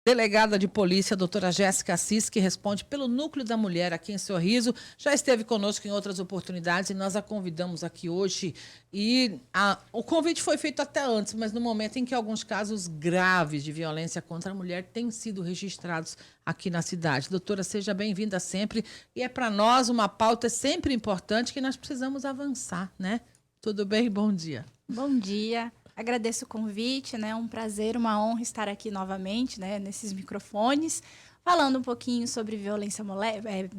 Delegada de Polícia, doutora Jéssica Assis, que responde pelo Núcleo da Mulher aqui em Sorriso, já esteve conosco em outras oportunidades e nós a convidamos aqui hoje. O convite foi feito até antes, mas no momento em que alguns casos graves de violência contra a mulher têm sido registrados aqui na cidade. Doutora, seja bem-vinda sempre. E é para nós uma pauta sempre importante que nós precisamos avançar, né? Tudo bem? Bom dia. Bom dia. Agradeço o convite, né? Um prazer, uma honra estar aqui novamente, né? Nesses microfones, falando um pouquinho sobre violência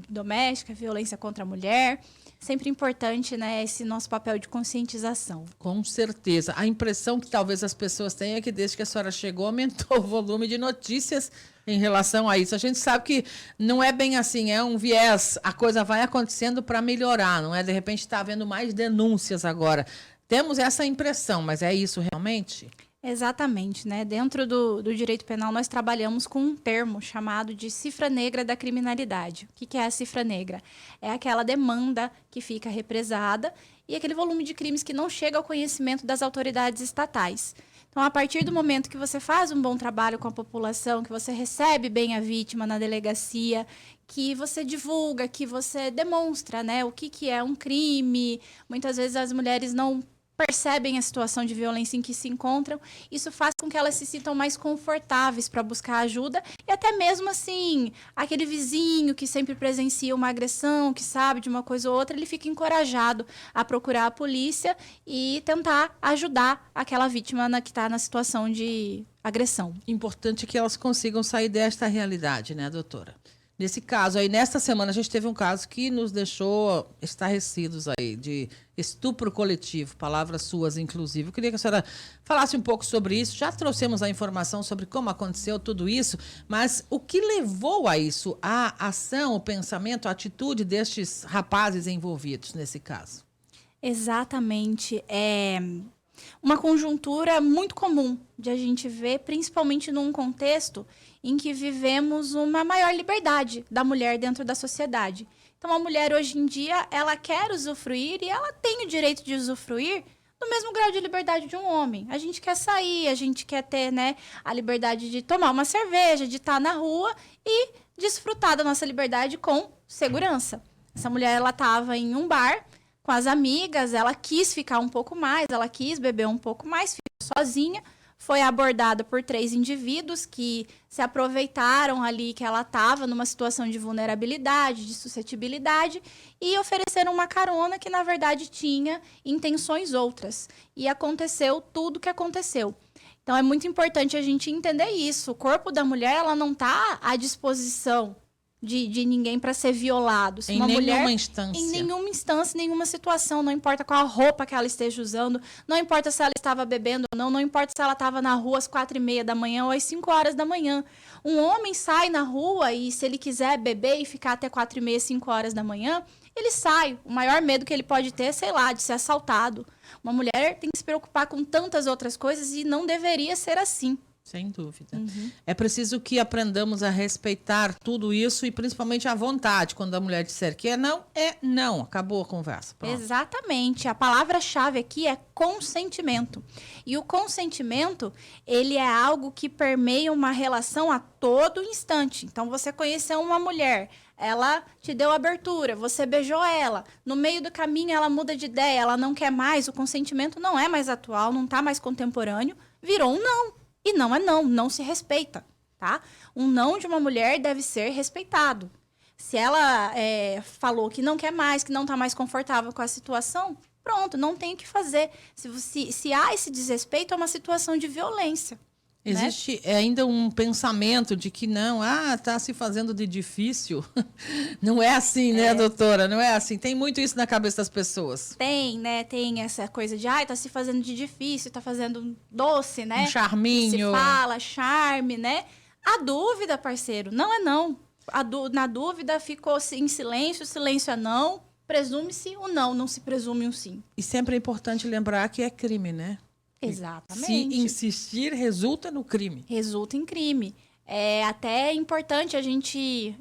doméstica, violência contra a mulher. Sempre importante, né? Esse nosso papel de conscientização. Com certeza. A impressão que talvez as pessoas tenham é que desde que a senhora chegou, aumentou o volume de notícias em relação a isso. A gente sabe que não é bem assim, é um viés. A coisa vai acontecendo para melhorar, não é? De repente está havendo mais denúncias agora. Temos essa impressão, mas é isso realmente? Exatamente, né? Dentro do direito penal, nós trabalhamos com um termo chamado de cifra negra da criminalidade. O que é a cifra negra? É aquela demanda que fica represada e aquele volume de crimes que não chega ao conhecimento das autoridades estatais. Então, a partir do momento que você faz um bom trabalho com a população, que você recebe bem a vítima na delegacia, que você divulga, que você demonstra, né, o que é um crime, muitas vezes as mulheres não percebem a situação de violência em que se encontram, isso faz com que elas se sintam mais confortáveis para buscar ajuda e até mesmo assim, aquele vizinho que sempre presencia uma agressão, que sabe de uma coisa ou outra, ele fica encorajado a procurar a polícia e tentar ajudar aquela vítima que está na situação de agressão. Importante que elas consigam sair desta realidade, né, doutora? Nesse caso aí, nesta semana, a gente teve um caso que nos deixou estarrecidos aí, de estupro coletivo, palavras suas, inclusive. Eu queria que a senhora falasse um pouco sobre isso. Já trouxemos a informação sobre como aconteceu tudo isso, mas o que levou a isso? A ação, o pensamento, a atitude destes rapazes envolvidos nesse caso? Exatamente. É uma conjuntura muito comum de a gente ver, principalmente num contexto em que vivemos uma maior liberdade da mulher dentro da sociedade. Então, a mulher, hoje em dia, ela quer usufruir e ela tem o direito de usufruir do mesmo grau de liberdade de um homem. A gente quer sair, a gente quer ter, né, a liberdade de tomar uma cerveja, de estar na rua e desfrutar da nossa liberdade com segurança. Essa mulher, ela estava em um bar com as amigas, ela quis ficar um pouco mais, ela quis beber um pouco mais, ficou sozinha, foi abordada por 3 indivíduos que se aproveitaram ali que ela estava numa situação de vulnerabilidade, de suscetibilidade, e ofereceram uma carona que, na verdade, tinha intenções outras. E aconteceu tudo o que aconteceu. Então, é muito importante a gente entender isso. O corpo da mulher, ela não está à disposição de ninguém para ser violado. Se em uma nenhuma mulher, instância. Em nenhuma instância, nenhuma situação. Não importa qual a roupa que ela esteja usando, não importa se ela estava bebendo ou não, não importa se ela estava na rua às 4h30 da manhã ou às 5 horas da manhã. Um homem sai na rua e se ele quiser beber e ficar até 4h30, 5 horas da manhã, ele sai. O maior medo que ele pode ter é, sei lá, de ser assaltado. Uma mulher tem que se preocupar com tantas outras coisas e não deveria ser assim. Sem dúvida. É preciso que aprendamos a respeitar tudo isso e principalmente a vontade. Quando a mulher disser que é não. Acabou a conversa. Pronto. Exatamente. A palavra-chave aqui é consentimento. E o consentimento, ele é algo que permeia uma relação a todo instante. Então, você conheceu uma mulher, ela te deu abertura, você beijou ela, no meio do caminho ela muda de ideia, ela não quer mais, o consentimento não é mais atual, não está mais contemporâneo, virou um não. E não é não, não se respeita, tá? Um não de uma mulher deve ser respeitado. Se ela falou que não quer mais, que não está mais confortável com a situação, pronto, não tem o que fazer. Se há esse desrespeito, é uma situação de violência. Existe ainda um pensamento de que não, está se fazendo de difícil. Não é assim, né, doutora? Não é assim. Tem muito isso na cabeça das pessoas. Tem, né? Tem essa coisa de, tá se fazendo de difícil, tá fazendo doce, né? Um charminho. Se fala, charme, né? A dúvida, parceiro, não é não. Na dúvida ficou em silêncio, silêncio é não. Presume-se o não, não se presume um sim. E sempre é importante lembrar que é crime, né? Exatamente. Se insistir, resulta no crime. Resulta em crime. É até importante a gente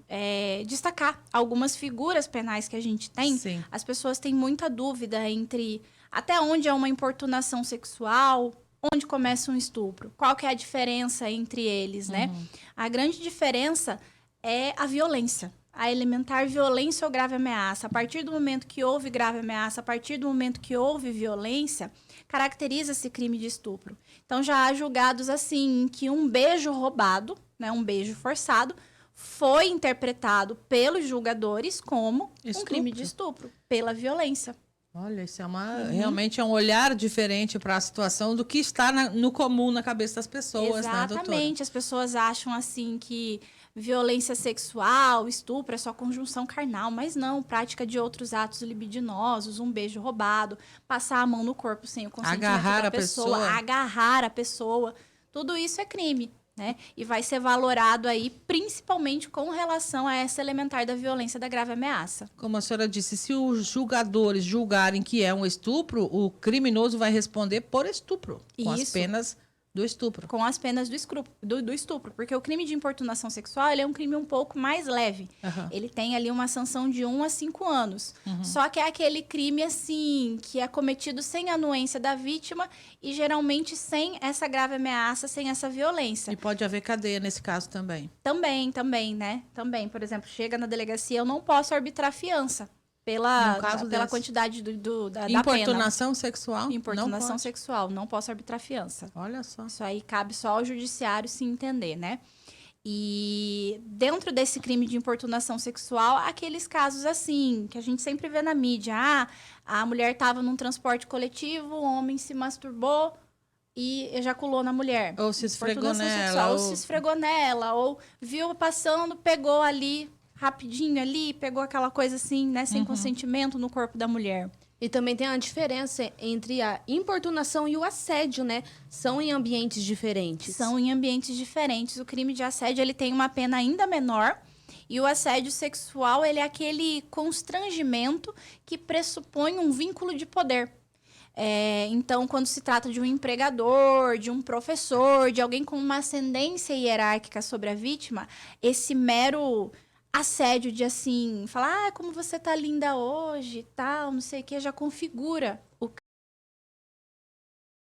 destacar algumas figuras penais que a gente tem. Sim. As pessoas têm muita dúvida entre até onde é uma importunação sexual, onde começa um estupro? Qual que é a diferença entre eles, né? A grande diferença é a violência. A elementar violência ou grave ameaça. A partir do momento que houve grave ameaça, a partir do momento que houve violência, caracteriza-se crime de estupro. Então, já há julgados assim, em que um beijo roubado, né, um beijo forçado, foi interpretado pelos julgadores como um crime de estupro, pela violência. Olha, isso é realmente é um olhar diferente para a situação do que está no comum na cabeça das pessoas, né, doutora? Exatamente. As pessoas acham assim que violência sexual, estupro é só conjunção carnal, mas não, prática de outros atos libidinosos, um beijo roubado, passar a mão no corpo sem o consentimento da pessoa, agarrar a pessoa, tudo isso é crime, né? E vai ser valorado aí principalmente com relação a essa elementar da violência da grave ameaça. Como a senhora disse, se os julgadores julgarem que é um estupro, o criminoso vai responder por estupro, com as penas do estupro. Com as penas do estupro. Porque o crime de importunação sexual ele é um crime um pouco mais leve. Ele tem ali uma sanção de 1 a 5 anos. Só que é aquele crime, assim, que é cometido sem anuência da vítima e geralmente sem essa grave ameaça, sem essa violência. E pode haver cadeia nesse caso também. Também, né? Também. Por exemplo, chega na delegacia, eu não posso arbitrar fiança. Pela quantidade da pena. Importunação sexual? Importunação sexual, não posso arbitrar fiança. Olha só. Isso aí cabe só ao judiciário se entender, né? E dentro desse crime de importunação sexual, aqueles casos assim, que a gente sempre vê na mídia. A mulher estava num transporte coletivo, o homem se masturbou e ejaculou na mulher. Ou se esfregou nela. Ou se esfregou nela, ou viu passando, pegou ali rapidinho ali, pegou aquela coisa assim, né, sem consentimento no corpo da mulher. E também tem a diferença entre a importunação e o assédio, né? São em ambientes diferentes. São em ambientes diferentes. O crime de assédio, ele tem uma pena ainda menor. E o assédio sexual, ele é aquele constrangimento que pressupõe um vínculo de poder. Então, quando se trata de um empregador, de um professor, de alguém com uma ascendência hierárquica sobre a vítima, esse mero assédio de assim, falar, como você tá linda hoje, tal, não sei o que, já configura